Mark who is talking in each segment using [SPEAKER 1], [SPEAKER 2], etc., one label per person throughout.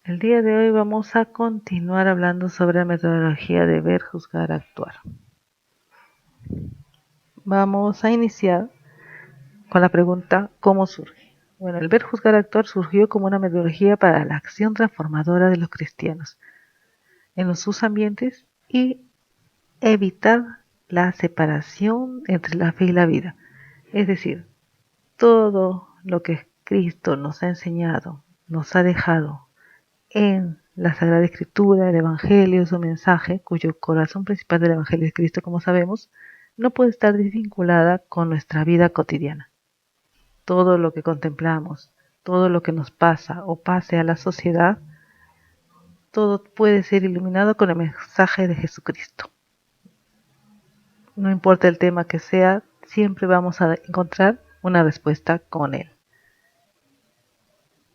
[SPEAKER 1] El día de hoy vamos a continuar hablando sobre la metodología de ver, juzgar, actuar. Vamos a iniciar con la pregunta ¿cómo surge? Bueno, el ver, juzgar, actuar surgió como una metodología para la acción transformadora de los cristianos en sus ambientes y evitar la separación entre la fe y la vida. Es decir, todo lo que Cristo nos ha enseñado, nos ha dejado en la Sagrada Escritura, el Evangelio, su mensaje, cuyo corazón principal del Evangelio es Cristo, como sabemos, no puede estar desvinculada con nuestra vida cotidiana. Todo lo que contemplamos, todo lo que nos pasa o pase a la sociedad, todo puede ser iluminado con el mensaje de Jesucristo. No importa el tema que sea, siempre vamos a encontrar una respuesta con él.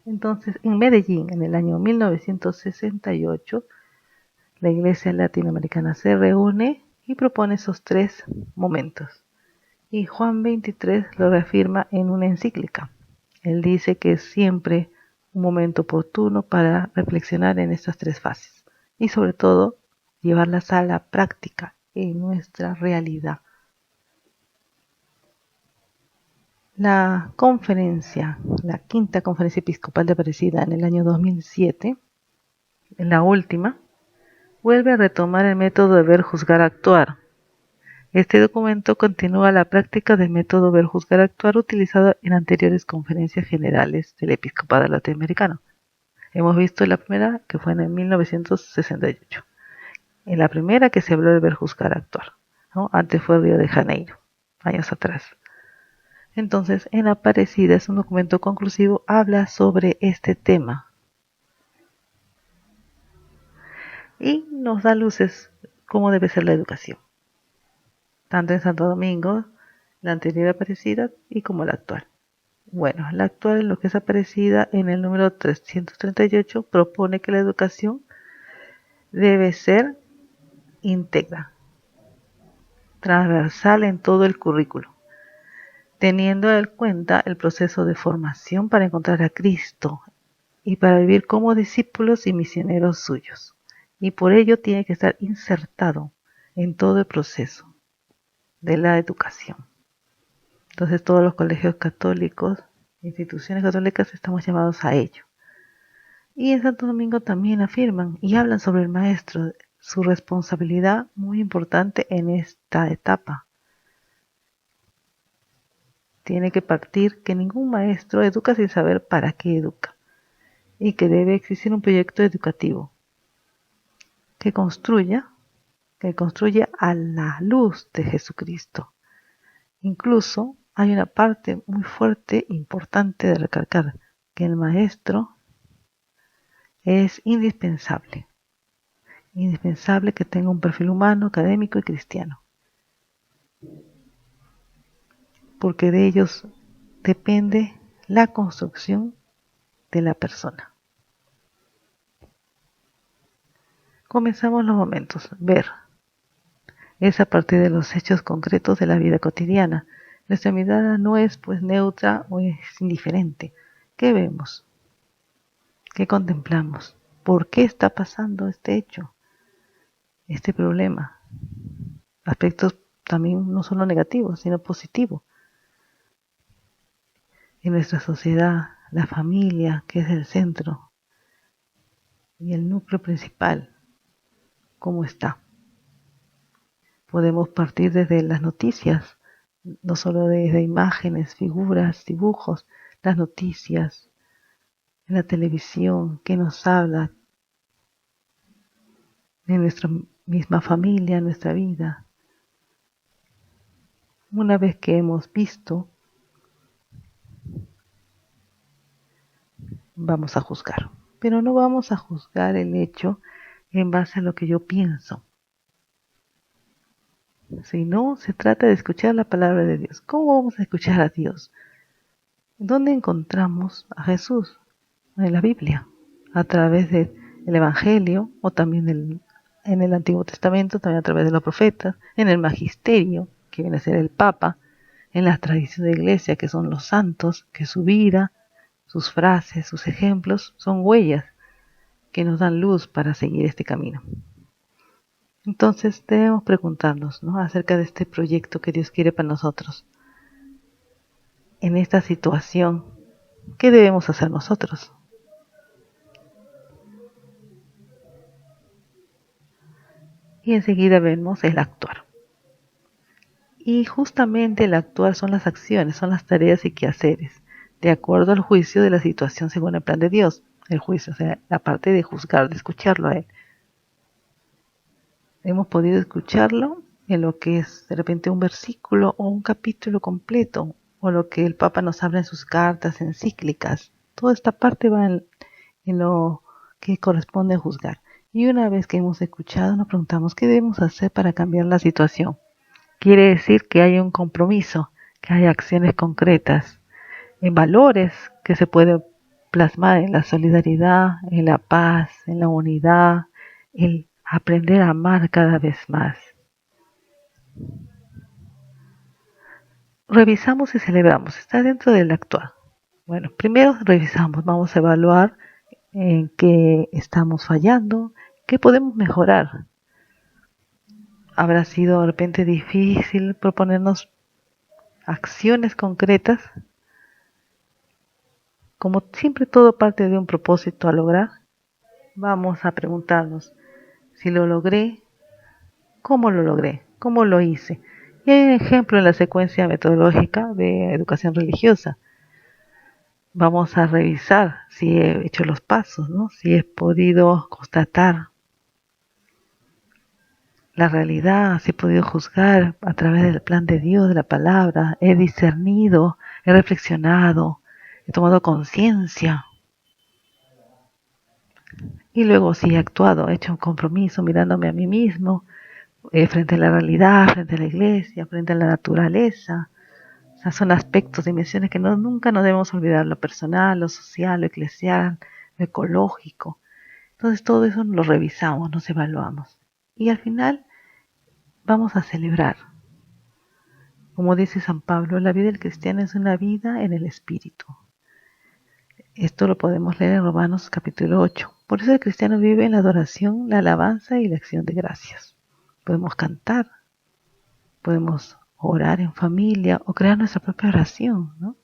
[SPEAKER 1] Entonces, en Medellín, en el año 1968, la Iglesia Latinoamericana se reúne y propone esos tres momentos. Y Juan XXIII lo reafirma en una encíclica. Él dice que es siempre un momento oportuno para reflexionar en estas tres fases y sobre todo llevarlas a la práctica en nuestra realidad. La conferencia, la quinta conferencia episcopal de Aparecida en el año 2007, en la última, vuelve a retomar el método de ver, juzgar, actuar. Este documento continúa la práctica del método ver, juzgar, actuar utilizado en anteriores conferencias generales del episcopado latinoamericano. Hemos visto la primera, que fue en el 1968. En la primera que se habló de ver, juzgar, actuar, ¿no? Antes fue Río de Janeiro, años atrás. Entonces, en Aparecida es un documento conclusivo, habla sobre este tema y nos da luces cómo debe ser la educación, tanto en Santo Domingo, la anterior Aparecida y como la actual. Bueno, la actual, en lo que es Aparecida, en el número 338, propone que la educación debe ser íntegra, transversal en todo el currículo, teniendo en cuenta el proceso de formación para encontrar a Cristo y para vivir como discípulos y misioneros suyos. Y por ello tiene que estar insertado en todo el proceso de la educación. Entonces todos los colegios católicos, instituciones católicas, estamos llamados a ello. Y en Santo Domingo también afirman y hablan sobre el maestro, su responsabilidad muy importante en esta etapa. Tiene que partir que ningún maestro educa sin saber para qué educa y que debe existir un proyecto educativo que construya a la luz de Jesucristo. Incluso hay una parte muy fuerte, importante de recalcar, que el maestro es indispensable que tenga un perfil humano, académico y cristiano, porque de ellos depende la construcción de la persona. Comenzamos los momentos. Ver es a partir de los hechos concretos de la vida cotidiana. Nuestra mirada no es pues neutra o es indiferente. ¿Qué vemos? ¿Qué contemplamos? ¿Por qué está pasando este hecho? Este problema? Aspectos también no solo negativos, sino positivos. En nuestra sociedad, la familia, que es el centro y el núcleo principal, ¿cómo está? Podemos partir desde las noticias, no solo desde imágenes, figuras, dibujos, las noticias, en la televisión, que nos habla de nuestra misma familia, nuestra vida. Una vez que hemos visto, vamos a juzgar. Pero no vamos a juzgar el hecho en base a lo que yo pienso, sino se trata de escuchar la palabra de Dios. ¿Cómo vamos a escuchar a Dios? ¿Dónde encontramos a Jesús? En la Biblia, a través del Evangelio o también en el Antiguo Testamento, también a través de los profetas, en el magisterio, que viene a ser el Papa, en la tradición de la Iglesia, que son los santos, que su vida, sus frases, sus ejemplos son huellas que nos dan luz para seguir este camino. Entonces debemos preguntarnos, ¿no?, acerca de este proyecto que Dios quiere para nosotros. En esta situación, ¿qué debemos hacer nosotros? Y enseguida vemos el actuar. Y justamente el actuar son las acciones, son las tareas y quehaceres, de acuerdo al juicio de la situación según el plan de Dios. El juicio, o sea, la parte de juzgar, de escucharlo a Él. Hemos podido escucharlo en lo que es de repente un versículo o un capítulo completo, o lo que el Papa nos habla en sus cartas encíclicas. Toda esta parte va en lo que corresponde a juzgar. Y una vez que hemos escuchado, nos preguntamos qué debemos hacer para cambiar la situación. Quiere decir que hay un compromiso, que hay acciones concretas, en valores que se pueden plasmar en la solidaridad, en la paz, en la unidad, el aprender a amar cada vez más. Revisamos y celebramos, está dentro del actuar. Bueno, primero revisamos, vamos a evaluar en qué estamos fallando, qué podemos mejorar. Habrá sido de repente difícil proponernos acciones concretas. Como siempre todo parte de un propósito a lograr, vamos a preguntarnos si lo logré, cómo lo logré, cómo lo hice. Y hay un ejemplo en la secuencia metodológica de educación religiosa. Vamos a revisar si he hecho los pasos, ¿no?, si he podido constatar la realidad, si he podido juzgar a través del plan de Dios, de la palabra, he discernido, he reflexionado, he tomado conciencia. Y luego si he actuado, he hecho un compromiso mirándome a mí mismo, frente a la realidad, frente a la iglesia, frente a la naturaleza. O sea, son aspectos, dimensiones que nunca nos debemos olvidar, lo personal, lo social, lo eclesial, lo ecológico. Entonces todo eso lo revisamos, nos evaluamos. Y al final vamos a celebrar. Como dice San Pablo, la vida del cristiano es una vida en el Espíritu. Esto lo podemos leer en Romanos capítulo 8. Por eso el cristiano vive en la adoración, la alabanza y la acción de gracias. Podemos cantar, podemos orar en familia o crear nuestra propia oración, ¿no?,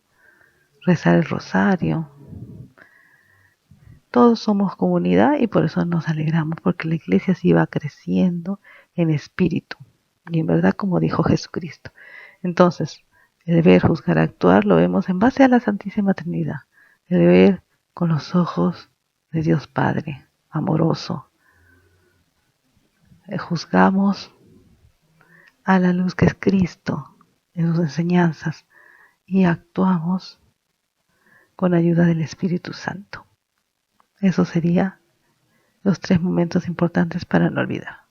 [SPEAKER 1] rezar el rosario. Todos somos comunidad y por eso nos alegramos, porque la iglesia sí va creciendo en espíritu y en verdad, como dijo Jesucristo. Entonces, el deber juzgar, actuar, lo vemos en base a la Santísima Trinidad. El deber con los ojos de Dios Padre, amoroso. Juzgamos a la luz que es Cristo en sus enseñanzas y actuamos con ayuda del Espíritu Santo. Esos serían los 3 momentos importantes para no olvidar.